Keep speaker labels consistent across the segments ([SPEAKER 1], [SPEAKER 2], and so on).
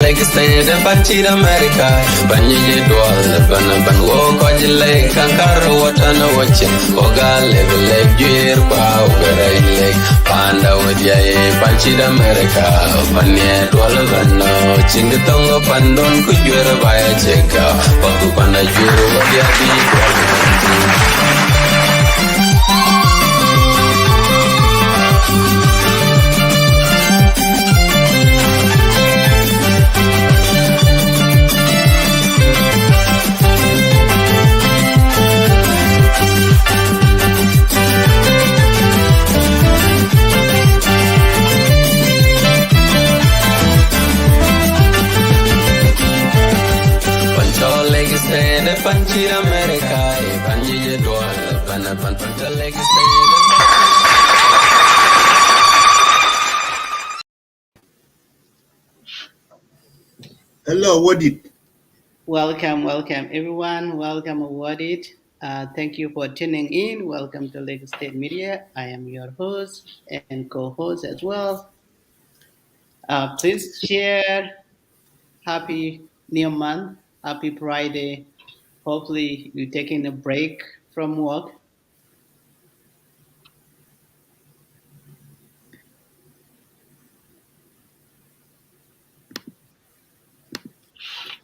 [SPEAKER 1] Like stay the Banchi America, Banyi Ban walk on the lake, Kankara water no watching, Oga level like Gear Pow, Lake, Panda with Yay, Banchi America, Panya Dwalavan, Chingatongo Pandon, could you ever buy a check out, Papu Panda Juru, Panchi America, Banji Dwal, Panapan Pantalek.
[SPEAKER 2] Hello, Wadid.
[SPEAKER 3] Welcome everyone. Welcome Wadid. Thank you for tuning in. Welcome to Lagos State Media. I am your host and co-host as well. Please share. Happy New Month. Happy Friday. Hopefully you're taking a break from work.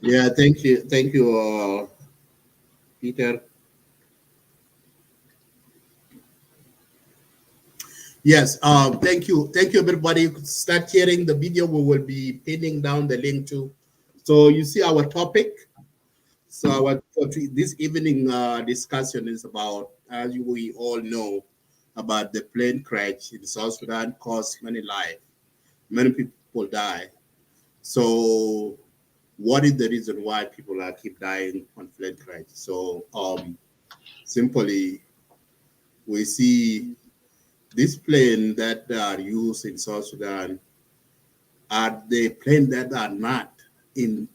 [SPEAKER 2] Yeah, thank you, Peter. Yes, thank you, everybody. Start sharing the video. We will be pinning down the link to. So you see our topic. So our this evening discussion is about, as we all know, about the plane crash in South Sudan caused many lives. Many people die. So what is the reason why people are keep dying on plane crash? So simply we see this plane that are used in South Sudan are the plane that are not in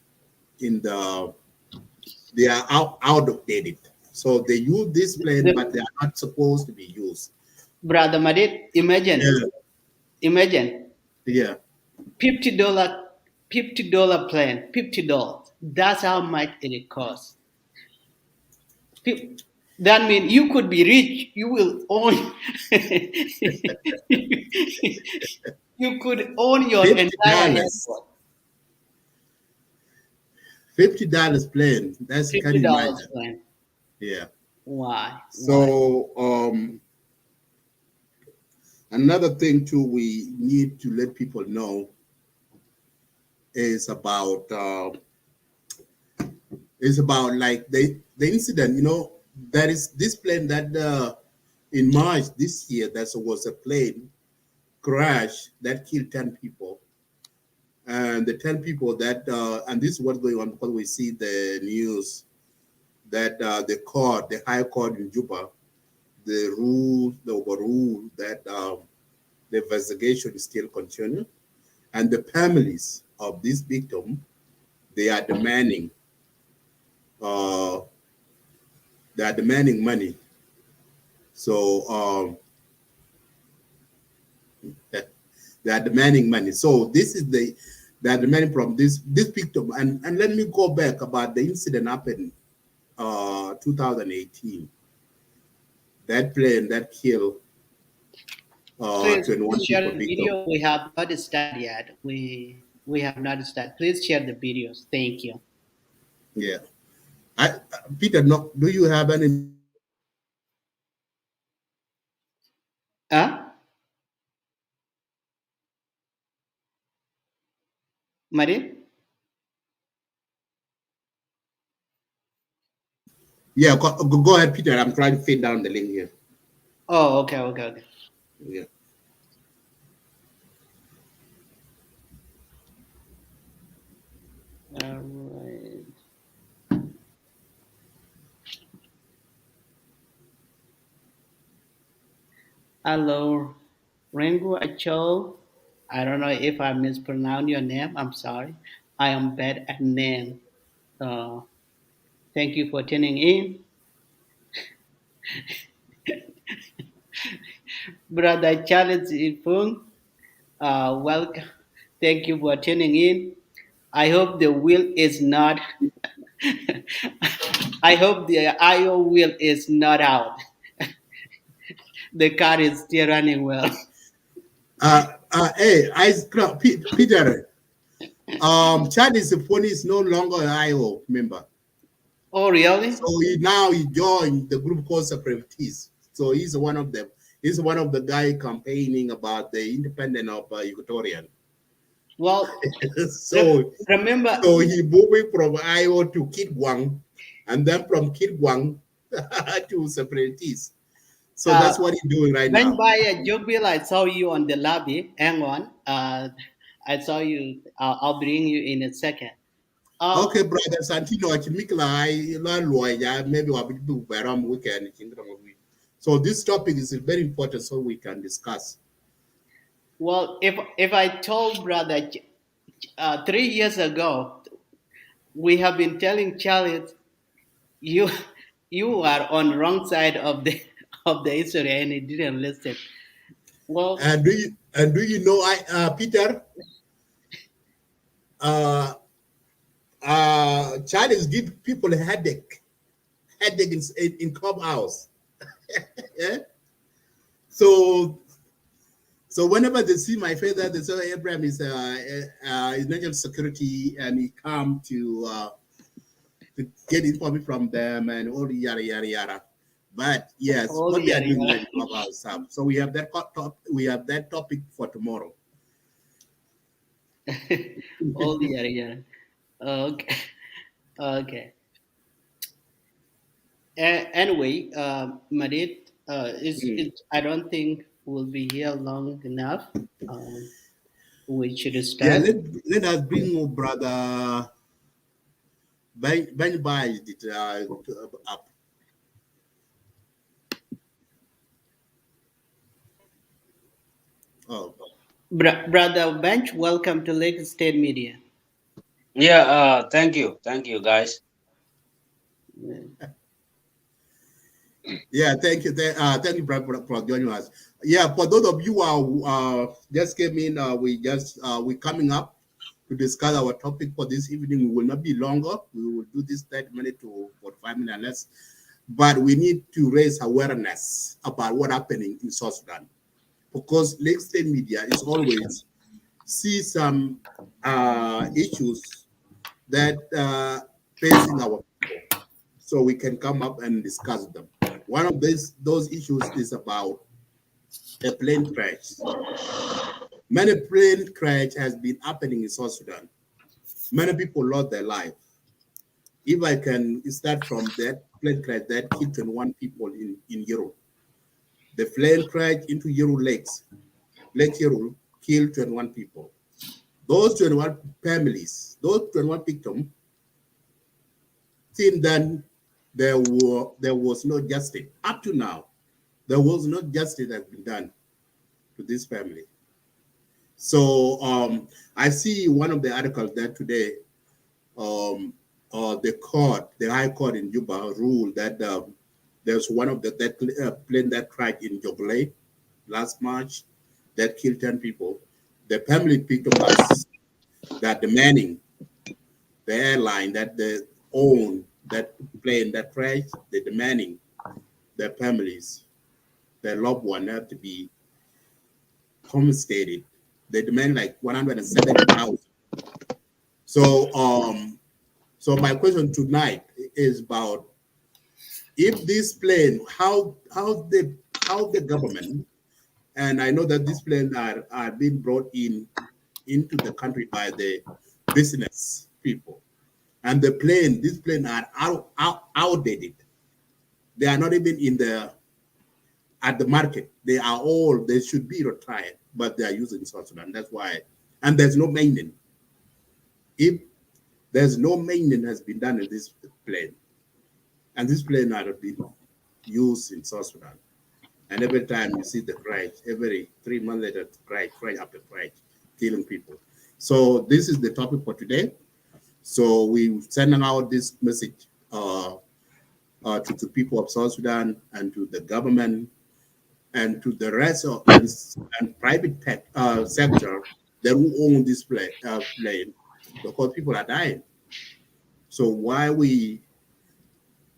[SPEAKER 2] the they are out of dated. So they use this plane, but they are not supposed to be used.
[SPEAKER 3] Brother Madid, imagine.
[SPEAKER 2] Yeah.
[SPEAKER 3] $50 plane, $50. That's how much it costs. That means you could be rich. You will own. You could own your entire airport.
[SPEAKER 2] $50 plane. That's
[SPEAKER 3] $50 plane.
[SPEAKER 2] Yeah.
[SPEAKER 3] Why?
[SPEAKER 2] So another thing too we need to let people know is about like the incident. You know, there is this plane that in March this year there was a plane crash that killed 10 people. And the 10 people that and this is what's going on because we see the news that the high court in Juba, the overrule that the investigation is still continuing, and the families of this victim, they are demanding money. So they are demanding money. So this is they are demanding from this victim. And let me go back about the incident happened 2018. That plane that killed 21
[SPEAKER 3] share
[SPEAKER 2] people.
[SPEAKER 3] The video. We have not started yet. We have not started. Please share the videos. Thank you.
[SPEAKER 2] Yeah. Peter, no, do you have any?
[SPEAKER 3] Mari?
[SPEAKER 2] Yeah, go ahead, Peter. I'm trying to feed down the link here.
[SPEAKER 3] Oh, okay.
[SPEAKER 2] Yeah.
[SPEAKER 3] All right. Hello, Rengu Achol. I don't know if I mispronounced your name. I'm sorry. I am bad at name. Thank you for tuning in. Brother Charles Ifung, welcome. Thank you for tuning in. I hope the wheel is not. I hope the IO wheel is not out. The car is still running well.
[SPEAKER 2] Hey, Peter, Chad is the phone is no longer an IO member.
[SPEAKER 3] Oh, really?
[SPEAKER 2] So he joined the group called Separatists. So he's one of them. He's one of the guy campaigning about the independence of Equatorian.
[SPEAKER 3] Well,
[SPEAKER 2] so
[SPEAKER 3] remember.
[SPEAKER 2] so he moving from IO to Kitgwang, and then from Kitgwang to Separatists. So that's what he's doing right
[SPEAKER 3] When
[SPEAKER 2] now.
[SPEAKER 3] by a joke bill, I saw you on the lobby. Hang on. I saw you. I'll bring you in a second.
[SPEAKER 2] Okay, brother Santino, maybe I'll be around weekend. So this topic is very important, so we can discuss.
[SPEAKER 3] Well, if I told brother 3 years ago, we have been telling Charlie, you you are on wrong side of the of the history, and he didn't listen. Well,
[SPEAKER 2] And do you know Peter? Uh, Charles give people a headache in clubhouse. Yeah. So whenever they see my face, they say, "Oh, Abraham is national security, and he come to get information from them and all the yada yada yada." But yes,
[SPEAKER 3] all
[SPEAKER 2] what they are
[SPEAKER 3] the
[SPEAKER 2] doing in clubhouse stuff. So we have that topic for tomorrow.
[SPEAKER 3] all the area. Okay, okay. Anyway, Madid, I don't think we'll be here long enough. Um, we should
[SPEAKER 2] Yeah,
[SPEAKER 3] start.
[SPEAKER 2] let us bring brother Ben Bai up. Oh,
[SPEAKER 3] Brother Bench, welcome to Lake State Media.
[SPEAKER 4] Yeah, thank you, guys.
[SPEAKER 2] yeah, thank you. Thank you, brother, for joining us. Yeah, for those of you who are just came in, we coming up to discuss our topic for this evening. We will not be longer. We will do this 30 minutes to 45 minutes less. But we need to raise awareness about what's happening in South Sudan, because Lake State Media is always see some issues that facing our people, so we can come up and discuss them. One of those issues is about a plane crash. Many plane crash has been happening in South Sudan. Many people lost their life. If I can start from that plane crash that killed 21 people in Europe, the plane crash into Yoru Lakes, Lake Yoru, killed 21 people. Those 21 families, those 21 victims, since then there was no justice. Up to now, there was no justice that has been done to this family. So I see one of the articles that today the High Court in Juba ruled that there's one of that plane that crashed in Jonglei last March that killed 10 people. The family picked up us that demanding the airline that they own that plane that crashed, they're demanding their families, their loved one have to be compensated. They demand like 170,000. So my question tonight is about if this plane, how the government, and I know that these planes are being brought into the country by the business people, and these planes are outdated. They are not even at the market. They should be retired, but they are using South Sudan. That's why, and there's no maintenance. If there's no maintenance has been done in this plane, and this plane are been used in South Sudan, and every time you see the crash, every 3 months later, crash after crash, killing people. So this is the topic for today. So we sending out this message to people of South Sudan and to the government and to the rest of and private sector that who own this plane. because people are dying. So why we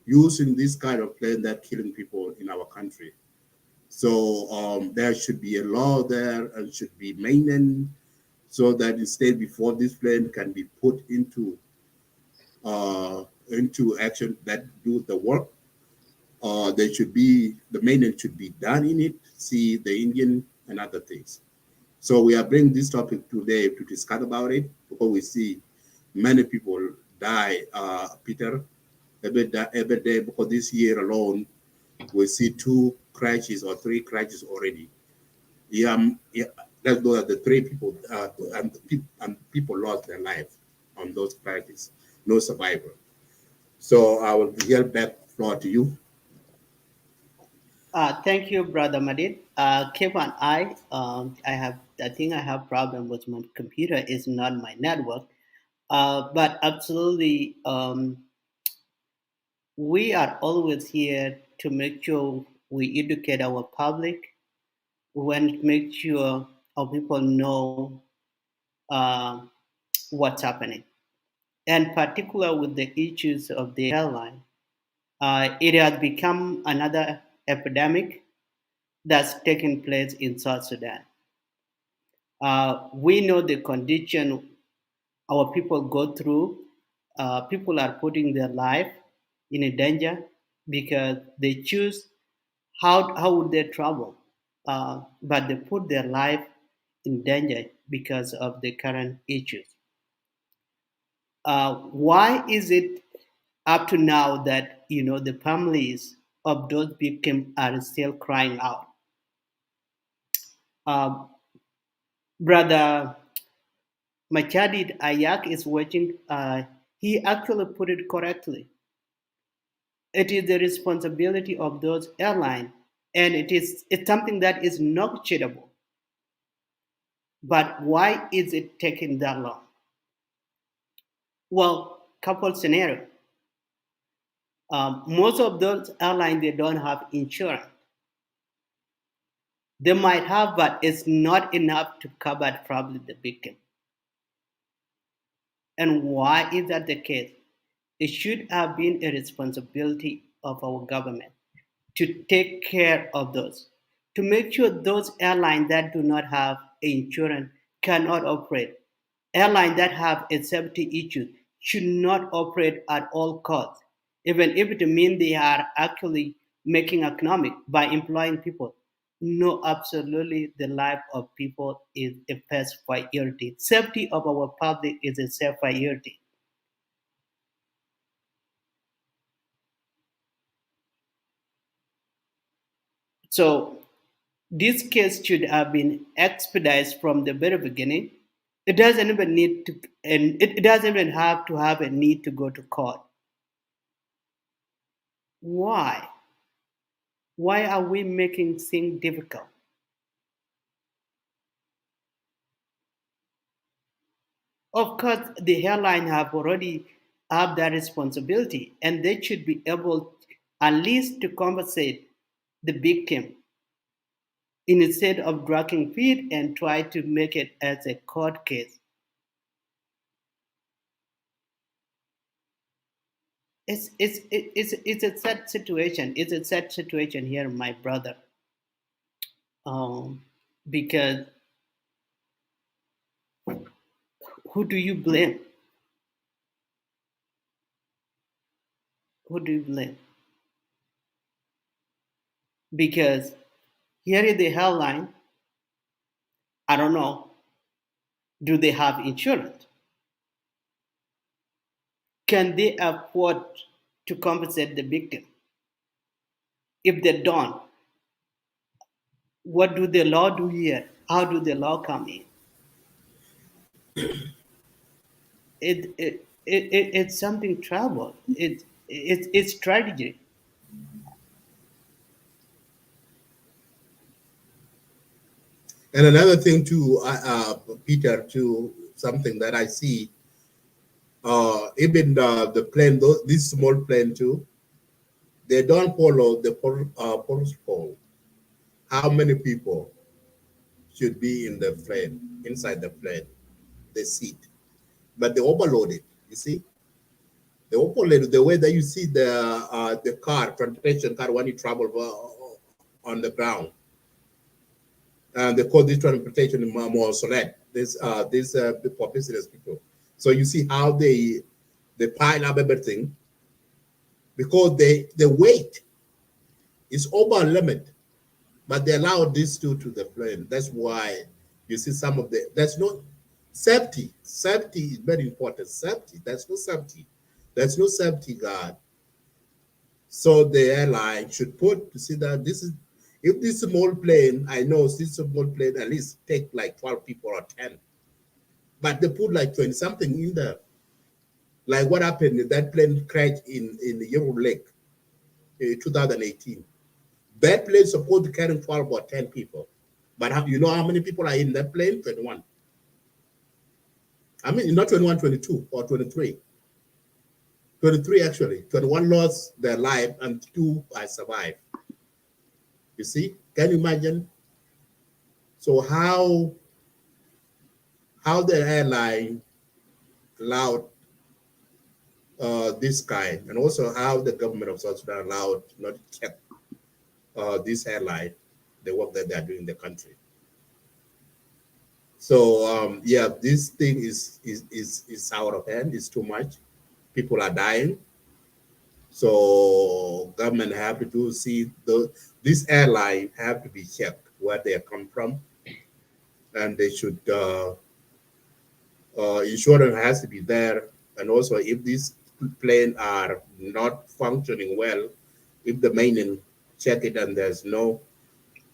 [SPEAKER 2] using this kind of plane that killing people in our country? So there should be a law there and should be maintenance so that instead before this plane can be put into action that do the work, there should be the maintenance should be done in it. See the engine and other things. So we are bringing this topic today to discuss about it because we see many people die, Peter, every day because this year alone we see two crashes or three crashes already. Yeah, yeah, that's those are the three people, and people lost their life on those crashes. No survivor. So I will yield back floor to you.
[SPEAKER 3] Thank you, Brother Madid. Keep an eye. I think I have problem with my computer. It's not my network. But absolutely, we are always here to make sure we educate our public. We want to make sure our people know uh, what's happening, and particular with the issues of the airline. It has become another epidemic that's taking place in South Sudan. We know the condition our people go through. People are putting their life in a danger because they choose how would they travel, but they put their life in danger because of the current issues. Why is it up to now that the families of those victims are still crying out? Uh, Brother Machadid Ayak is watching. He actually put it correctly. It is the responsibility of those airlines, and it's something that is not cheatable. But why is it taking that long? Well, couple scenario. Most of those airlines they don't have insurance. They might have, but it's not enough to cover probably the victim. And why is that the case? It should have been a responsibility of our government to take care of those, to make sure those airlines that do not have insurance cannot operate. Airlines that have a safety issue should not operate at all costs, even if it means they are actually making economic by employing people. No, absolutely, the life of people is a first priority. Safety of our public is a self priority. So this case should have been expedited from the very beginning. It doesn't even need to, and it doesn't even have to have a need to go to court. Why? Why are we making things difficult? Of course, the airline have already have that responsibility, and they should be able at least to compensate the victim instead of dragging feet and try to make it as a court case. It's a sad situation. It's a sad situation here, my brother. Um, because who do you blame? Who do you blame? Because here is the airline. I don't know. Do they have insurance? Can they afford to compensate the victim? If they don't, what do the law do here? How do the law come in? It's something trouble. It's strategy.
[SPEAKER 2] And another thing too, Peter, too, something that I see, even the plane, this small plane too, they don't follow the protocol. How many people should be in the plane, inside the plane, the seat? but they overloaded. You see, they overloaded the way that you see the car, transportation car, when you travel on the ground. And they call this transportation more solid. This for business people. So you see how they pile up everything because the weight is over limit, but they allow this to the plane. That's why you see some of the there's no safety. Safety is very important. Safety. There's no safety. There's no safety guard. So the airline should put to see that this is if this small plane, I know this small plane at least take like 12 people or 10, but they put like 20 something in there. Like what happened, that plane crashed in the Euro Lake in 2018. That plane supposed to carry 12 or 10 people. But you know how many people are in that plane? 21. I mean, not 21, 22 or 23. 23 actually. 21 lost their life and 2 I survived. You see? Can you imagine? So how the airline allowed this kind, and also how the government of South Sudan allowed not kept this airline, the work that they are doing in the country. So yeah, this thing is out of hand. It's too much. People are dying. So government have to do see this airline have to be checked where they come from, and they should insurance has to be there. And also, if these plane are not functioning well, if the maintenance check it and there's no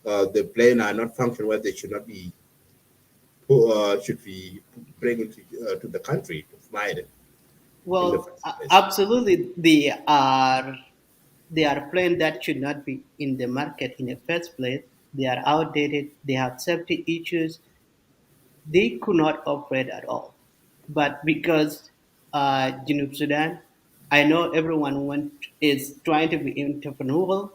[SPEAKER 2] the plane are not functioning well, they should not be should be bring it to the country to fly it in the
[SPEAKER 3] Well,
[SPEAKER 2] first place.
[SPEAKER 3] absolutely, they are planes that should not be in the market in the first place. They are outdated. They have safety issues. They could not operate at all. But because Junub Sudan, I know everyone is trying to be entrepreneurial.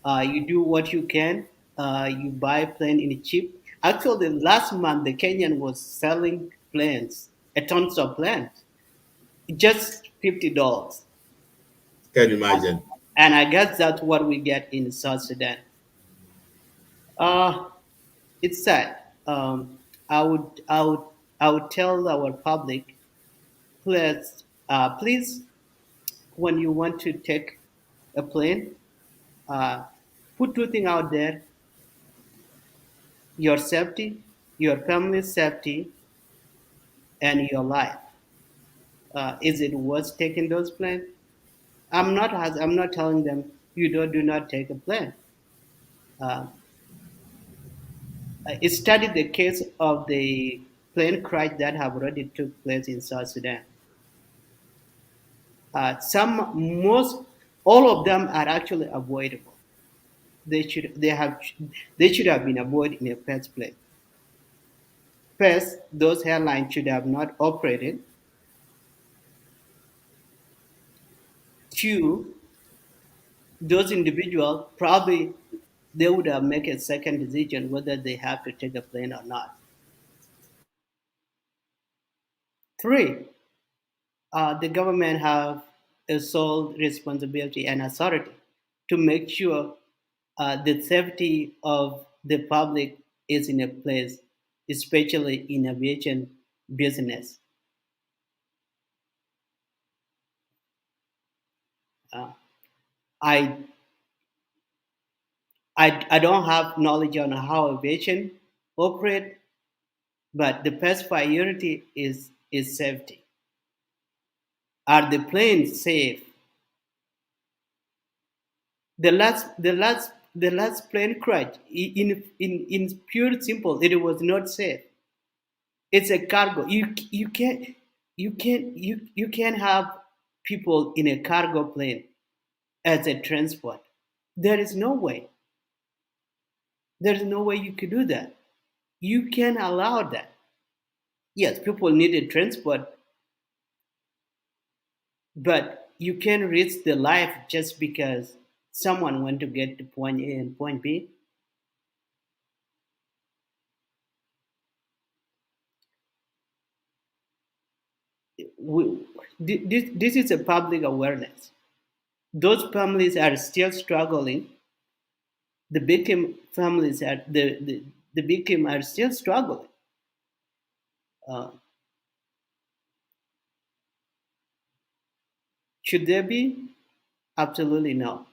[SPEAKER 3] You do what you can. You buy plane in cheap. Actually, last month the Kenyan was selling planes, a tons of planes, just $50.
[SPEAKER 2] Can you imagine?
[SPEAKER 3] And I guess that's what we get in South Sudan. Uh, it's sad. I would, I would, I would tell our public, please, when you want to take a plane, uh, put two things out there: your safety, your family's safety, and your life. Is it worth taking those planes? I'm not telling them you do not take a plane. Uh, it studied the case of the plane crash that have already took place in South Sudan. Most, all of them are actually avoidable. They have they should have been avoided in the first place. First, those airlines should have not operated. Two, those individuals probably they would have made a second decision whether they have to take a plane or not. Three, the government have a sole responsibility and authority to make sure the safety of the public is in a place, especially in aviation business. Uh, I, I don't have knowledge on how aviation operate, but the first priority is safety. Are the planes safe? The last plane crash in pure simple, it was not safe. It's a cargo. You can't have people in a cargo plane as a transport. There is no way. There is no way you could do that. You can't allow that. Yes, people need a transport, but you can't risk the life just because someone want to get to point A and point B. this is a public awareness. Those families are still struggling. The victim families are the victim are still struggling. Uh, should there be? Absolutely no.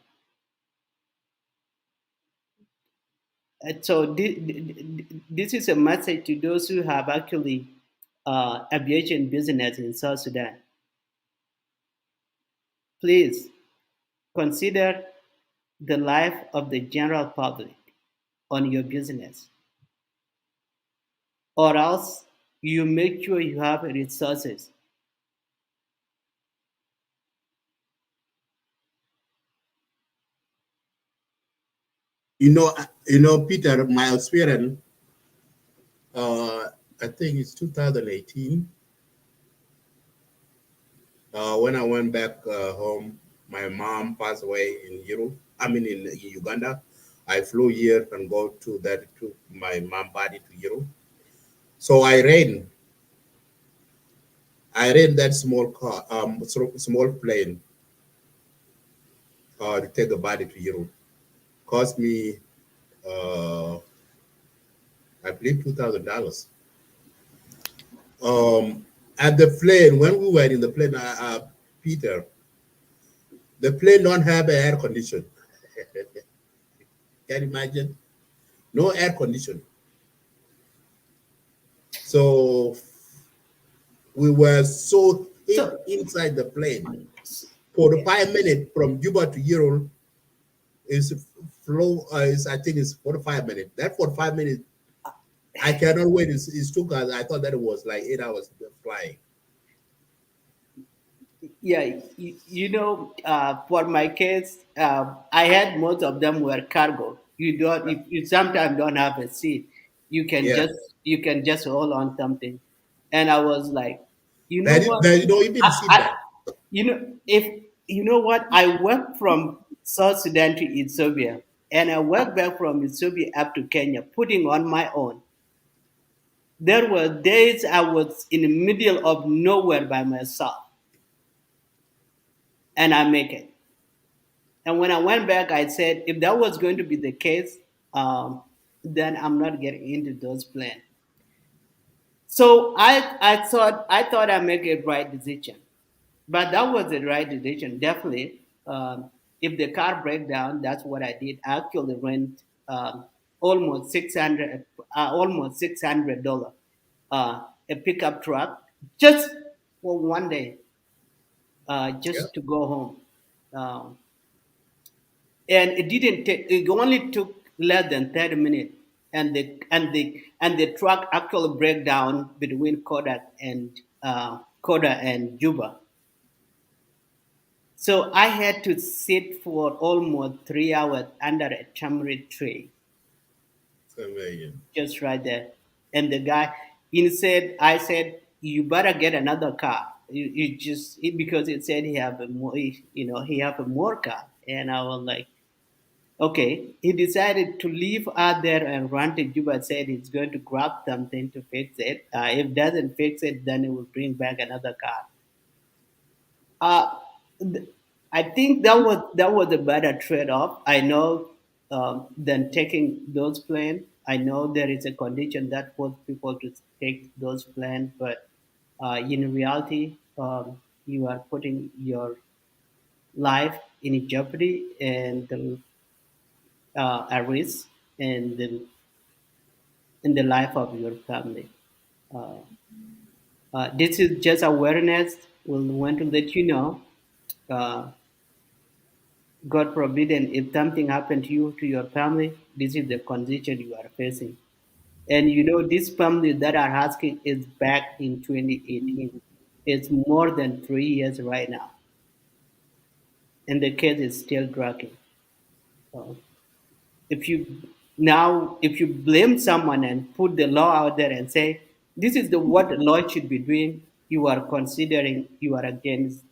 [SPEAKER 3] So this is a message to those who have actually aviation business in South Sudan. Please consider the life of the general public on your business, or else you make sure you have resources.
[SPEAKER 2] Peter, my experience, uh, I think it's 2018. When I went back home, my mom passed away in Europe. I mean, in Uganda. I flew here and go to my mom body to Europe. So I ran that small car, small plane, to take the body to Europe. Cost me, uh, I believe, $2,000. At the plane, when we were in the plane, Peter, the plane don't have air condition. Can you imagine? No air condition. So we were so
[SPEAKER 3] So
[SPEAKER 2] inside the plane for the 5 minutes from Juba to Europe is flow. Is I think it's 45 minutes. That 45 minutes, I cannot wait. It's 2 hours. I thought that it was like 8 hours flying.
[SPEAKER 3] yeah, for my kids, I had most of them were cargo. You don't, if you sometimes don't have a seat, you can
[SPEAKER 2] Yeah,
[SPEAKER 3] just you can just hold on something. And I was like, you know what,
[SPEAKER 2] there is no even seat
[SPEAKER 3] I
[SPEAKER 2] back.
[SPEAKER 3] if you know what, I went from South Sudan to Ethiopia, and I went back from Ethiopia up to Kenya, putting on my own. There were days I was in the middle of nowhere by myself, and I make it. And when I went back, I said, if that was going to be the case, then I'm not getting into those plans. So I thought I make a right decision, but that was the right decision, definitely. If the car break down, that's what I did. I actually rent almost 600, $600, a pickup truck just for one day,
[SPEAKER 2] Yeah.
[SPEAKER 3] just to go home. Um, and it didn't take, it only took less than 30 minutes, and the truck actually break down between Kodak and Juba. So I had to sit for almost 3 hours under a tamarind tree,
[SPEAKER 2] Amazing.
[SPEAKER 3] just right there. And the guy, I said, you better get another car. You just, because it said he have a more, he have a more car. And I was like, okay, he decided to leave out there and run to Juba. Said he's going to grab something to fix it. If doesn't fix it, then he will bring back another car. Uh, th- I think that was a better trade-off. I know, than taking those planes. I know there is a condition that forces people to take those planes, but in reality, you are putting your life in jeopardy and a risk, and in the life of your family. Uh, this is just awareness. We want to let you know. Uh, God forbid, and if something happened to you, to your family, this is the condition you are facing. And these families that are asking is back in 2018. It's more than 3 years right now, and the case is still dragging. So if you if you blame someone and put the law out there and say this is the what the law should be doing, you are considering you are against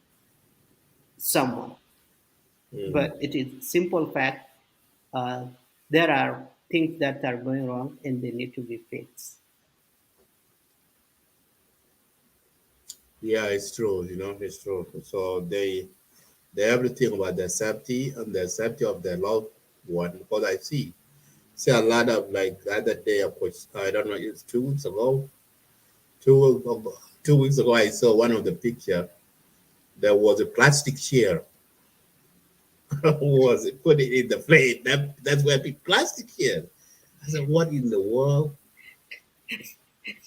[SPEAKER 3] someone.
[SPEAKER 2] Mm.
[SPEAKER 3] But it is simple fact. Uh, there are things that are going wrong and they need to be fixed.
[SPEAKER 2] Yeah, it's true. It's true. So they everything about the safety and the safety of the loved one. Because I see a lot of like the other day, of course, I don't know, it's 2 weeks ago. 2 weeks ago, I saw one of the picture. There was a plastic chair was put it in the plate. That's where the plastic chair. I said, what in the world?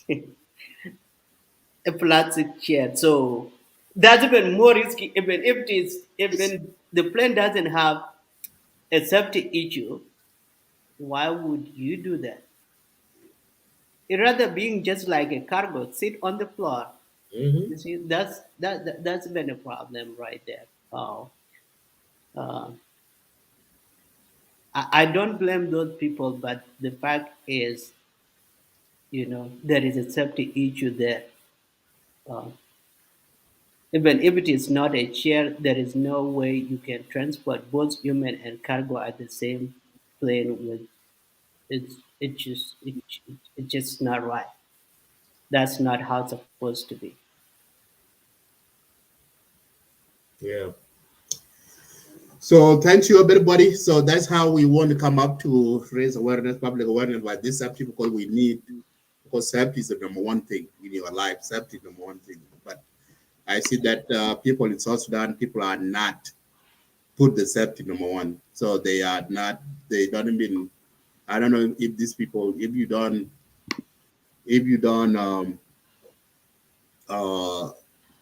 [SPEAKER 3] A plastic chair. So that's even more risky. Even if it is, even the plane doesn't have a safety issue, why would you do that? It rather being just like a cargo, sit on the floor.
[SPEAKER 2] Hmm.
[SPEAKER 3] You see, that's been a problem right there. Uh, I don't blame those people, but the fact is, there is a safety issue there. Uh, Even if it is not a chair, there is no way you can transport both human and cargo at the same plane. With it's just not right. That's not how it's supposed to be.
[SPEAKER 2] Yeah. So thank you, everybody. So that's how we want to come up to raise awareness, public awareness about this safety because we need, because safety is the number one thing in your life. Safety is the number one thing. But I see that people in South Sudan, people are not put the safety number one. So they are not, they don't even, I don't know if these people, if you don't uh,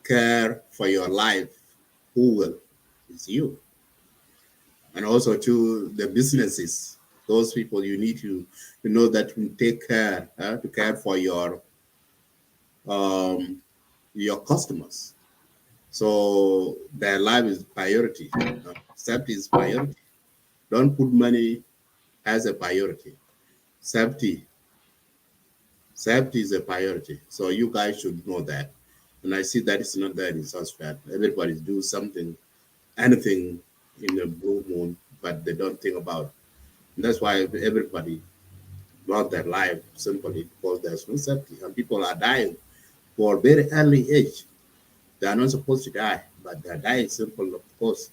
[SPEAKER 2] care for your life, who will? It's you. And also to the businesses, those people you need to know that to take care, to care for um, your customers. So their life is priority. Safety is priority. Don't put money as a priority. Safety, safety is a priority. So you guys should know that. And I see that it's not there in South Sudan. Everybody do something, anything in the blue moon, but they don't think about. And that's why everybody lost their life simply because there's no safety. And people are dying for a very early age. They are not supposed to die, but they're dying simply because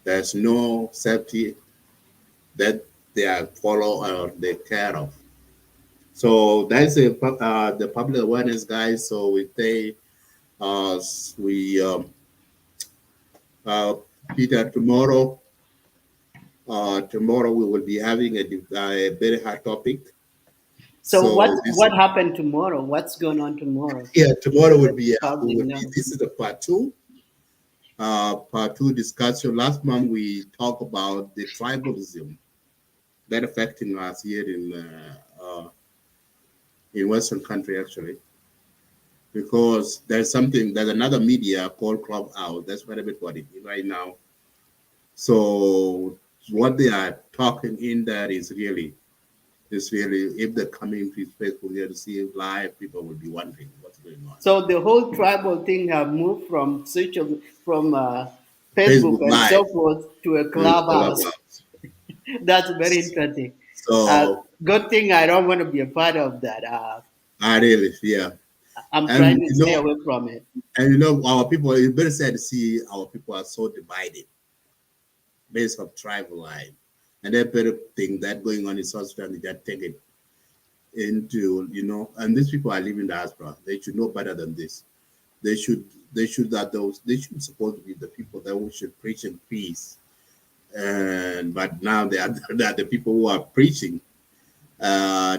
[SPEAKER 2] there's no safety that they are follow or they care of. So that's the public awareness, guys. So we say uh, we uh, Peter tomorrow we will be having a very hard topic.
[SPEAKER 3] So what
[SPEAKER 2] So this
[SPEAKER 3] what happened tomorrow? What's going on tomorrow?
[SPEAKER 2] yeah tomorrow
[SPEAKER 3] Let
[SPEAKER 2] would
[SPEAKER 3] the
[SPEAKER 2] be
[SPEAKER 3] public know.
[SPEAKER 2] this is the part two discussion. Last month we talked about the tribalism that affecting us here in Western country actually, because there's another media called Clubhouse. That's what everybody right now. So what they are talking in there is really if they come into Facebook here to see it live, people will be wondering what's going on.
[SPEAKER 3] So the whole tribal thing have moved from from Facebook
[SPEAKER 2] Facebook
[SPEAKER 3] and
[SPEAKER 2] Live
[SPEAKER 3] so forth to a
[SPEAKER 2] and
[SPEAKER 3] clubhouse.
[SPEAKER 2] Clubhouse.
[SPEAKER 3] That's very interesting.
[SPEAKER 2] So
[SPEAKER 3] Good thing I don't want to be a part of that.
[SPEAKER 2] I really yeah.
[SPEAKER 3] I'm trying
[SPEAKER 2] And
[SPEAKER 3] to stay away from it.
[SPEAKER 2] our people, it's very sad to see our people are so divided based on tribal line. And that very thing that going on in South Sudan, they just take it into, and these people are living in diaspora. They should know better than this. They should they should support to be the people that we should preach in peace. And but now they are the people who are preaching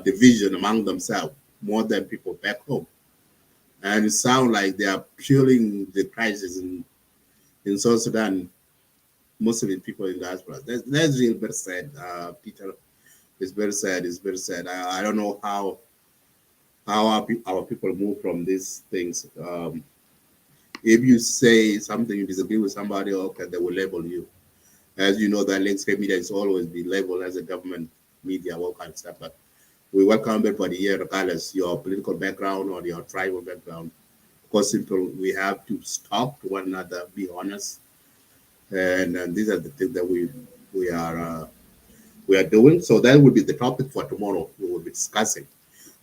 [SPEAKER 2] division among themselves more than people back home. And it sounds like they are fueling the crisis in South Sudan, mostly people in diaspora. That's really very sad, Peter. It's very sad. It's very sad. I don't know how our people move from these things. If you say something you disagree with somebody, okay, they will label you. As you know, that landscape media is always be labeled as a government media, all kind of stuff. But we welcome everybody here, regardless your political background or your tribal background. Because simple, we have to talk to one another, be honest, and these are the things that we are we are doing. So that will be the topic for tomorrow. We will be discussing,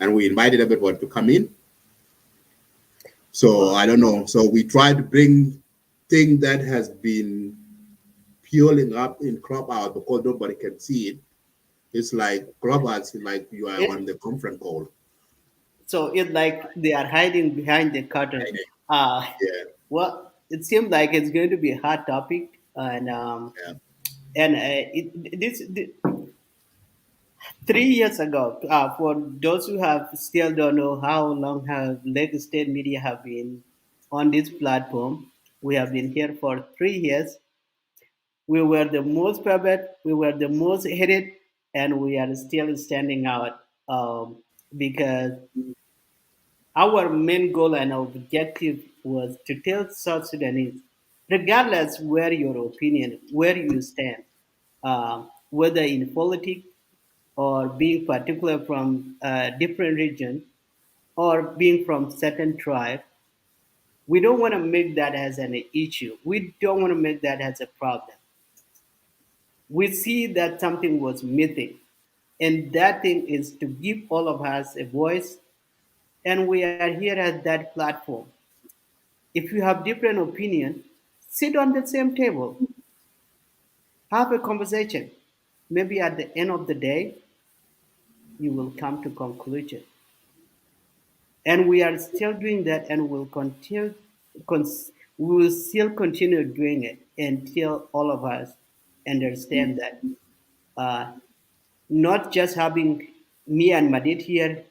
[SPEAKER 2] and we invited everyone to come in. So
[SPEAKER 3] Well,
[SPEAKER 2] I don't know. So we try to bring thing that has been peeling up in Clubhouse because nobody can see it. It's like Clubhouse is like you are on
[SPEAKER 3] it
[SPEAKER 2] the conference call.
[SPEAKER 3] so it's like they are hiding behind the curtain. Uh,
[SPEAKER 2] Yeah,
[SPEAKER 3] well, it seems like it's going to be a hot topic,
[SPEAKER 2] yeah,
[SPEAKER 3] this 3 years ago, for those who have still don't know how long have Lagos State media have been on this platform, we have been here for 3 years. We were the most favored, we were the most hated, and we are still standing out because our main goal and objective was to tell South Sudanese, regardless where your opinion, where you stand, whether in politics or being particular from a different region or being from certain tribe, we don't want to make that as an issue. We don't want to make that as a problem. We see that something was missing, and that thing is to give all of us a voice, and we are here at that platform. If you have different opinion, sit on the same table, have a conversation. Maybe at the end of the day, you will come to conclusion. And we are still doing that, and will continue. We will still continue doing it until all of us understand that. Uh, Not just having me and Madid here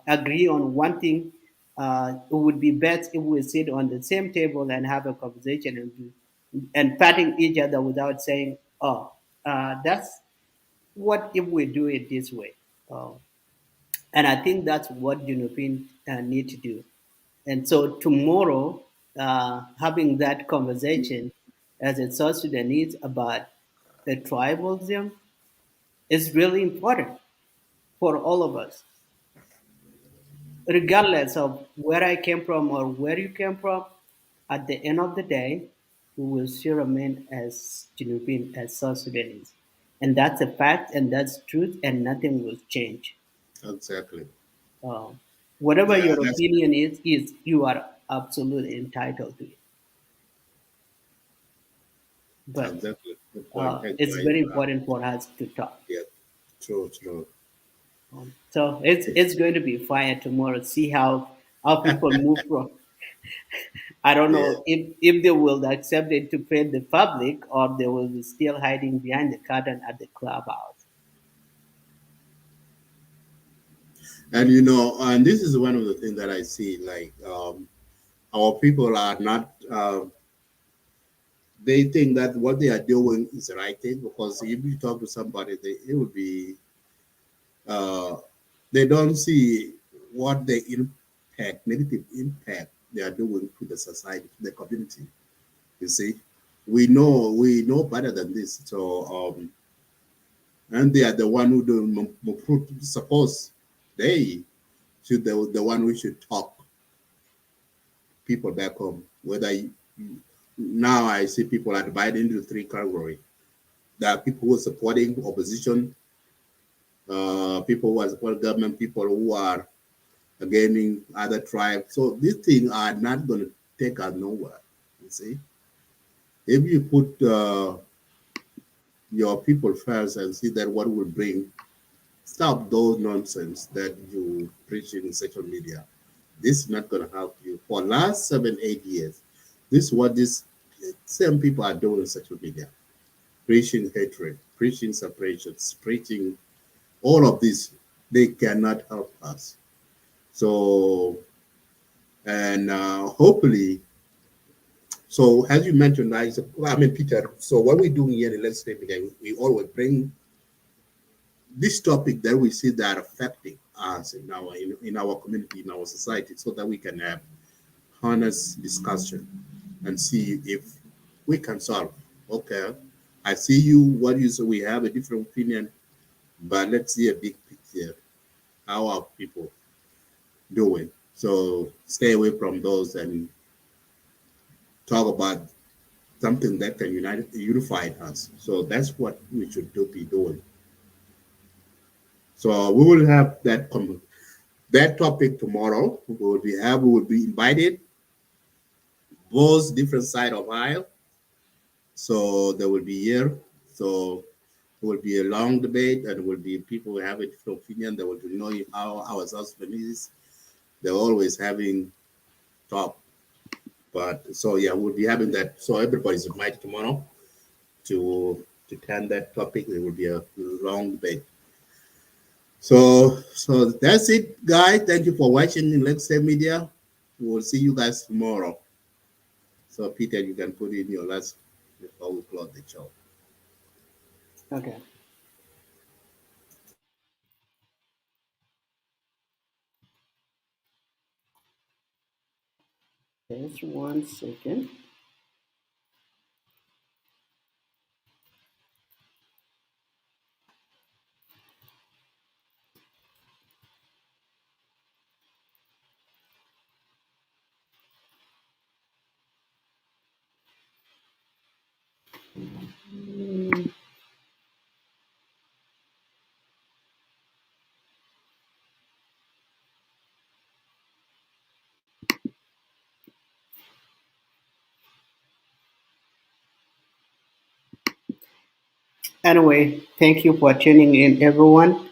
[SPEAKER 3] agree on one thing. It would be best if we sit on the same table and have a conversation and patting each other without saying, "Oh, that's what if we do it this way." Uh, and I think that's what Junupin need to do. And so tomorrow, having that conversation as a South Sudanese about the tribalism is really important for all of us, regardless of where I came from or where you came from. At the end of the day, we will still remain as Junubin, as South Sudanese. And that's a fact and that's truth, and nothing will change.
[SPEAKER 2] exactly.
[SPEAKER 3] Uh, Whatever
[SPEAKER 2] Yeah,
[SPEAKER 3] your
[SPEAKER 2] that's
[SPEAKER 3] opinion is you are absolutely entitled to it. But
[SPEAKER 2] exactly the point. Thank
[SPEAKER 3] it's
[SPEAKER 2] you.
[SPEAKER 3] very important for us to talk.
[SPEAKER 2] Yeah, true, true.
[SPEAKER 3] So it's going to be fire tomorrow. See how people move from. I don't
[SPEAKER 2] Yeah,
[SPEAKER 3] know if they will accept it to pay the public, or they will be still hiding behind the curtain at the clubhouse.
[SPEAKER 2] and and this is one of the things that I see. Like, our people are not. They think that what they are doing is the right thing because if you talk to somebody, it will be. Uh, they don't see what the negative impact they are doing to the society, to the community. You see, we know better than this. So, and they are the one who don't suppose they should the one who should talk people back home. Now I see people are divided into three categories. There are people who are supporting opposition, people who are supporting government, people who are against other tribes. So these things are not going to take us nowhere. You see, if you put your people first and see that what will bring, stop those nonsense that you preach in social media. This is not going to help you. For last 7, 8 years, this is what these same people are doing in social media, preaching hatred, preaching separations, preaching all of this. They cannot help us. So, and hopefully, so as you mentioned, Peter. So what we're doing here in Let's Stay Media, we always bring this topic that we see that affecting us in our community, in our society, so that we can have honest discussion and see if we can solve. Okay, I see you. What you say? We have a different opinion, but let's see a big picture. How are people doing? So stay away from those and talk about something that can unify us. So that's what we should be doing. So we will have that topic tomorrow. We will be invited. both different side of aisle. So they will be here. So it will be a long debate, and will be people who have a different opinion. They will be knowing how our South Sudanese, they're always having top. But so yeah, we'll be having that. So everybody's invited tomorrow to attend that topic. It will be a long debate. So that's it, guys. Thank you for watching in Let's Say Media. We'll see you guys tomorrow. So Peter, you can put in your last before we close the show.
[SPEAKER 3] Okay. Just 1 second. Anyway, thank you for tuning in, everyone.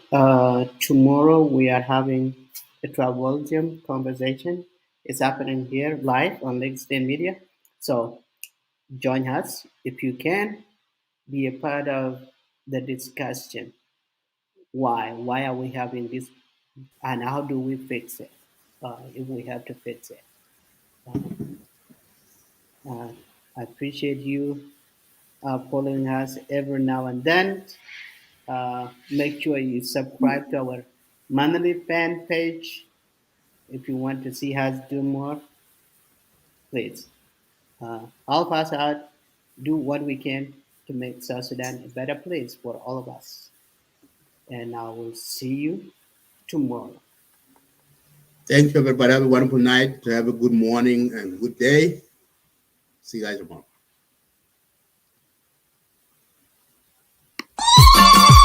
[SPEAKER 3] Tomorrow we are having a tribalism conversation. It's happening here live on LinkedIn Media. So join us if you can. Be a part of the discussion. Why? Why are we having this? And how do we fix it? If we have to fix it. Uh, I appreciate you following us every now and then. Make sure you subscribe to our monthly fan page if you want to see us do more. Please help us out. Do what we can to make South Sudan a better place for all of us. And I will see you tomorrow.
[SPEAKER 2] Thank you, everybody. Have a wonderful night. Have a good morning and good day. See you guys tomorrow.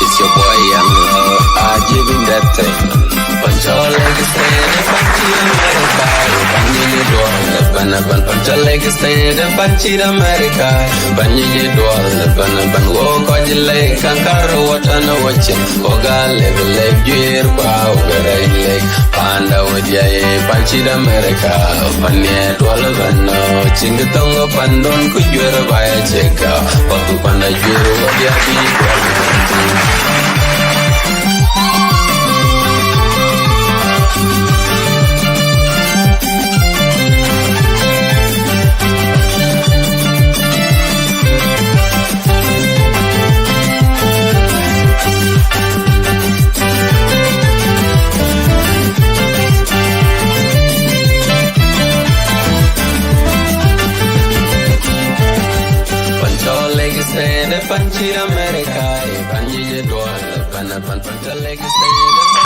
[SPEAKER 1] It's your boy Young giving that thing. Control like a stand, Panchi America. Banyi dual, ban control like a stand, Panchi America. Banyi dual, ban wo koji like kankaro watana watching. Oga level like gear pow garai like panda wadia Panchi America. Banyi dual bano chingatongo pandon kujuera baya cheka. Paku panda juero wadia bi dual. Panchi America, Banji Dual, Panapan Pancha Legacy.